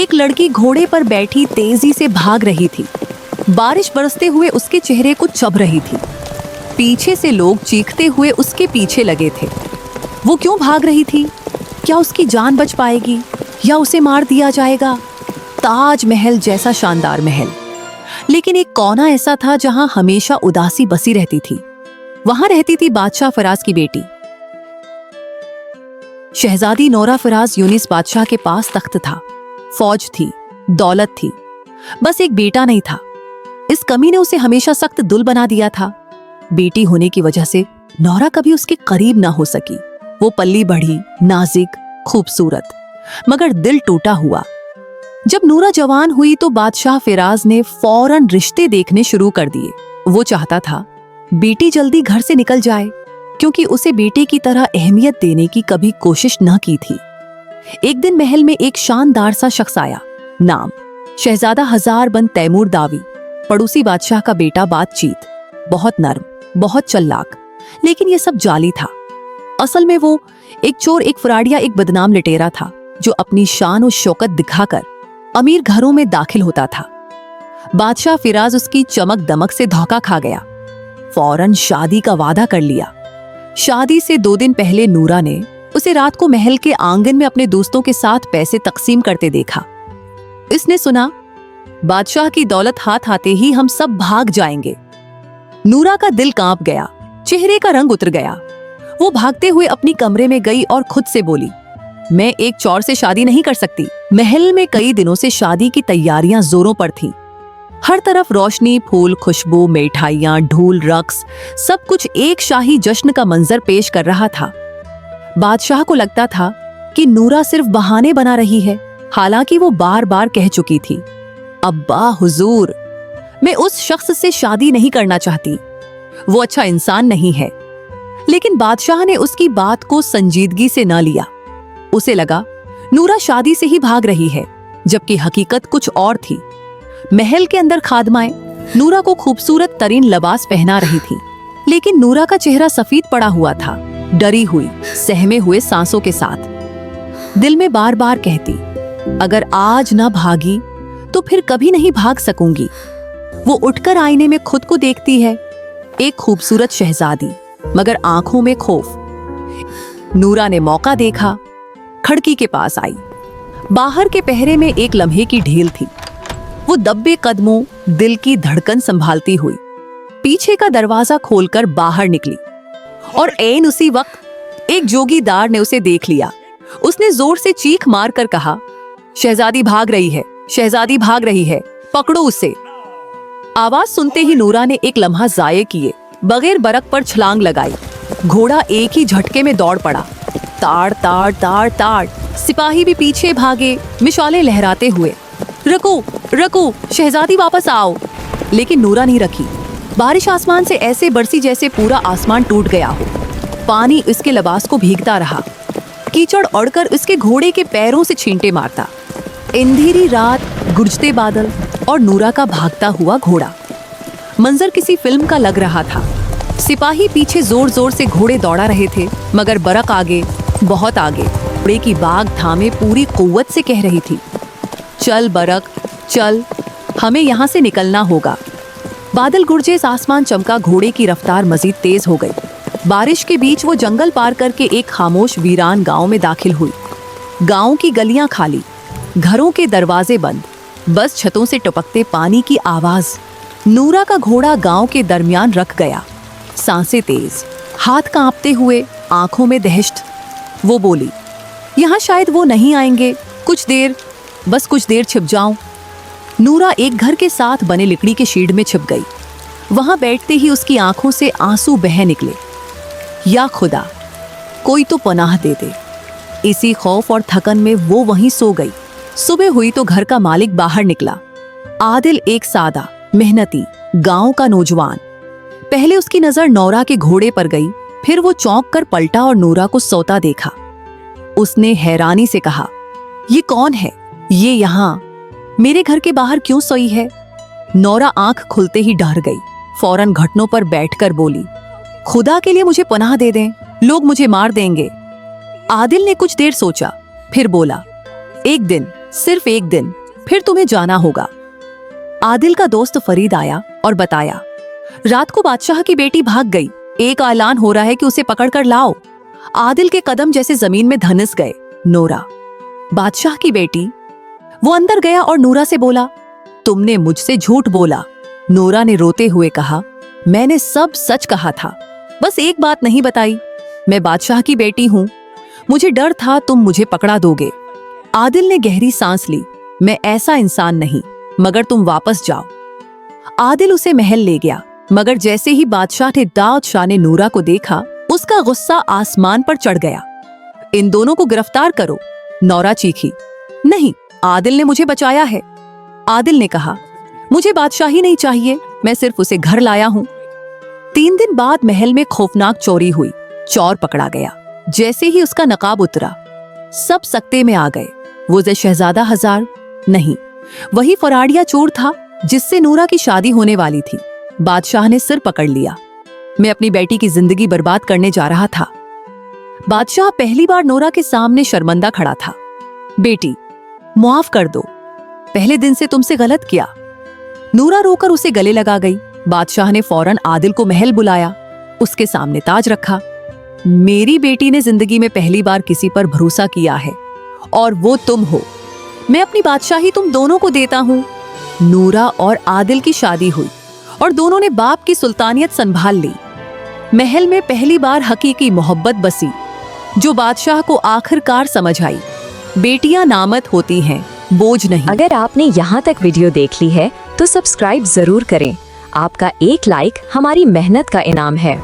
एक लड़की घोड़े पर बैठी तेजी से भाग रही थी। बारिश बरसते हुए उसके चेहरे को चुभ रही थी। पीछे से लोग चीखते हुए उसके पीछे लगे थे। वो क्यों भाग रही थी? क्या उसकी जान बच पाएगी या उसे मार दिया जाएगा? ताजमहल जैसा शानदार महल, लेकिन एक कोना ऐसा था जहां हमेशा उदासी बसी रहती थी। वहां रहती थी बादशाह फराज की बेटी। शहजादी नोरा फराज यूनिस बादशाह के पास तख्त था, फौज थी, दौलत थी, बस एक बेटा नहीं था। इस कमी ने उसे हमेशा सख्त दुल बना दिया था। बेटी होने की वजह से नोरा कभी उसके करीब ना हो सकी। वो पल्ली बढ़ी, नाजुक, खूबसूरत, मगर दिल टूटा हुआ। जब नूरा जवान हुई तो बादशाह फिराज ने फौरन रिश्ते देखने शुरू कर दिए। वो चाहता था बेटी जल्दी घर से निकल जाए, क्योंकि उसे बेटे की तरह अहमियत देने की कभी कोशिश न की थी। एक दिन महल में एक शानदार सा शख्स आया। नाम शहजादा हजारबंद तैमूर दावी, पड़ोसी बादशाह का बेटा। बातचीत बहुत नर्म, बहुत चालाक, लेकिन यह सब जाली था। असल में वो एक चोर, एक फराडिया, एक बदनाम लटेरा था जो अपनी शान और शौकत दिखाकर अमीर घरों में दाखिल होता था। बादशाह फिराज उसकी चमक दमक से धोखा खा गया। फौरन शादी का वादा कर लिया। शादी से 2 दिन पहले नूरा ने उसे रात को महल के आंगन में अपने दोस्तों के साथ पैसे तकसीम करते देखा। इसने सुना बादशाह की दौलत हाथ आते ही हम सब भाग जाएंगे। नूरा का दिल कांप गया, चेहरे का रंग उतर गया। वो भागते हुए अपनी कमरे में गई और खुद से बोली, मैं एक चोर से शादी नहीं कर सकती। महल में कई दिनों से शादी की तैयारियां जोरों पर थीं। हर तरफ रोशनी, फूल, खुशबू, मिठाइयां, ढोल, रक्स, सब कुछ एक शाही जश्न का मंजर पेश कर रहा था। बादशाह को लगता था कि नूरा सिर्फ बहाने बना रही है, हालांकि वो बार बार कह चुकी थी, अब्बा हुजूर, मैं उस शख्स से शादी नहीं करना चाहती, वो अच्छा इंसान नहीं है। लेकिन बादशाह ने उसकी बात को संजीदगी से न लिया। उसे लगा नूरा शादी से ही भाग रही है, जबकि हकीकत कुछ और थी। महल के अंदर खादमाएं नूरा को खूबसूरत तरीन लिबास पहना रही थी, लेकिन नूरा का चेहरा सफेद पड़ा हुआ था, डरी हुई, सहमे हुए सांसों के साथ। दिल में बार बार कहती, अगर आज ना भागी तो फिर कभी नहीं भाग सकूंगी। वो उठकर आईने में खुद को देखती है, एक खूबसूरत शहजादी, मगर आंखों में खौफ। नूरा ने मौका देखा, खिड़की के पास आई। बाहर के पहरे में एक लम्हे की ढील थी। वो दब्बे कदमों दिल की धड़कन संभालती हुई पीछे का दरवाजा खोलकर बाहर निकली, और ऐन उसी वक्त एक जोगीदार ने उसे देख लिया। उसने जोर से चीख मार कर कहा, शहजादी भाग रही है, शहजादी भाग रही है, पकड़ो उसे। आवाज सुनते ही नूरा ने एक लम्हा जाये किए बगैर बरक पर छलांग लगाई। घोड़ा एक ही झटके में दौड़ पड़ा। ताड़ ताड़ ताड़ ताड़, सिपाही भी पीछे भागे, मिशालें लहराते हुए। रको रको, शहजादी वापस आओ। लेकिन नूरा नहीं रखी। बारिश आसमान से ऐसे बरसी जैसे पूरा आसमान टूट गया हो। पानी उसके लिबास को भीगता रहा। कीचड़ उड़कर उसके घोड़े के पैरों से छींटे मारता। अंधेरी रात, गुर्जते बादल और नूरा का भागता हुआ घोड़ा। मंजर किसी फिल्म का लग रहा था। सिपाही पीछे जोर जोर से घोड़े दौड़ा रहे थे, मगर बरक आगे, बहुत आगे, घोड़े की बाग थामे पूरी कुव्वत से कह रही थी, चल बरक चल, हमें यहाँ से निकलना होगा। बादल गुरजे, आसमान चमका, घोड़े की रफ्तार मजीद तेज हो गई। बारिश के बीच वो जंगल पार करके एक खामोश वीरान गांव में दाखिल हुई। गांव की गलियां खाली, घरों के दरवाजे बंद, बस छतों से टपकते पानी की आवाज। नूरा का घोड़ा गांव के दरमियान रख गया, सांसें तेज, हाथ कांपते हुए, आंखों में दहशत। वो बोली, यहाँ शायद वो नहीं आएंगे, कुछ देर, बस कुछ देर छिप जाऊं। नूरा एक घर के साथ बने लकड़ी के शेड में छिप गई। वहां बैठते ही उसकी आंखों से आंसू बह निकले। या खुदा, कोई तो पनाह दे दे। इसी खौफ और थकन में वो वहीं सो गई। सुबह हुई तो घर का मालिक बाहर निकला। आदिल एक सादा, मेहनती, गांव का नौजवान। पहले उसकी नजर नौरा के घोड़े पर गई, फिर वो चौंक कर पलटा और नूरा को सोता देखा। उसने हैरानी से कहा, ये कौन है? ये यहाँ मेरे घर के बाहर क्यों सोई है? नौरा आंख खुलते ही डर गई। फौरन घुटनों पर बैठकर बोली, खुदा के लिए मुझे पनाह दे दें, लोग मुझे मार देंगे। आदिल ने कुछ देर सोचा, फिर बोला, एक दिन, सिर्फ एक दिन, फिर तुम्हें जाना होगा। आदिल का दोस्त फरीद आया और बताया, रात को बादशाह की बेटी भाग गई, एक ऐलान हो रहा है कि उसे पकड़ कर लाओ। आदिल के कदम जैसे जमीन में धंस गए। नूरा, बादशाह की बेटी। वो अंदर गया और नूरा से बोला, तुमने मुझसे झूठ बोला। नूरा ने रोते हुए कहा, मैंने सब सच कहा था, बस एक बात नहीं बताई, मैं बादशाह की बेटी हूं। मुझे डर था तुम मुझे पकड़ा दोगे। आदिल ने गहरी सांस ली, मैं ऐसा इंसान नहीं, मगर तुम वापस जाओ। आदिल उसे महल ले गया, मगर जैसे ही बादशाह ने दाऊद शाह ने नूरा को देखा, उसका गुस्सा आसमान पर चढ़ गया। इन दोनों को गिरफ्तार करो। नूरा चीखी, नहीं, आदिल ने मुझे बचाया है। आदिल ने कहा, मुझे बादशाही नहीं चाहिए, मैं सिर्फ उसे घर लाया हूं। 3 दिन बाद महल में खौफनाक चोरी हुई। चोर पकड़ा गया। जैसे ही उसका नकाब उतरा, सब सकते में आ गए। वो शहजादा हजार नहीं, वही फराडिया चोर था जिससे नूरा की शादी होने वाली थी। बादशाह ने सिर पकड़ लिया, मैं अपनी बेटी की जिंदगी बर्बाद करने जा रहा था। बादशाह पहली बार नूरा के सामने शर्मिंदा खड़ा था। बेटी, माफ कर दो, पहले दिन से तुमसे गलत किया। नूरा रोकर उसे गले लगा गई। बादशाह ने फौरन आदिल को महल बुलाया, उसके सामने ताज रखा। मेरी बेटी ने जिंदगी में पहली बार किसी पर भरोसा किया है, और वो तुम हो। मैं अपनी बादशाही तुम दोनों को देता हूँ। नूरा और आदिल की शादी हुई और दोनों ने बाप की सुल्तानियत संभाल ली। महल में पहली बार हकीकी मोहब्बत बसी, जो बादशाह को आखिरकार समझ आई। बेटियां नामत होती हैं, बोझ नहीं। अगर आपने यहाँ तक वीडियो देख ली है तो सब्सक्राइब जरूर करें। आपका एक लाइक हमारी मेहनत का इनाम है।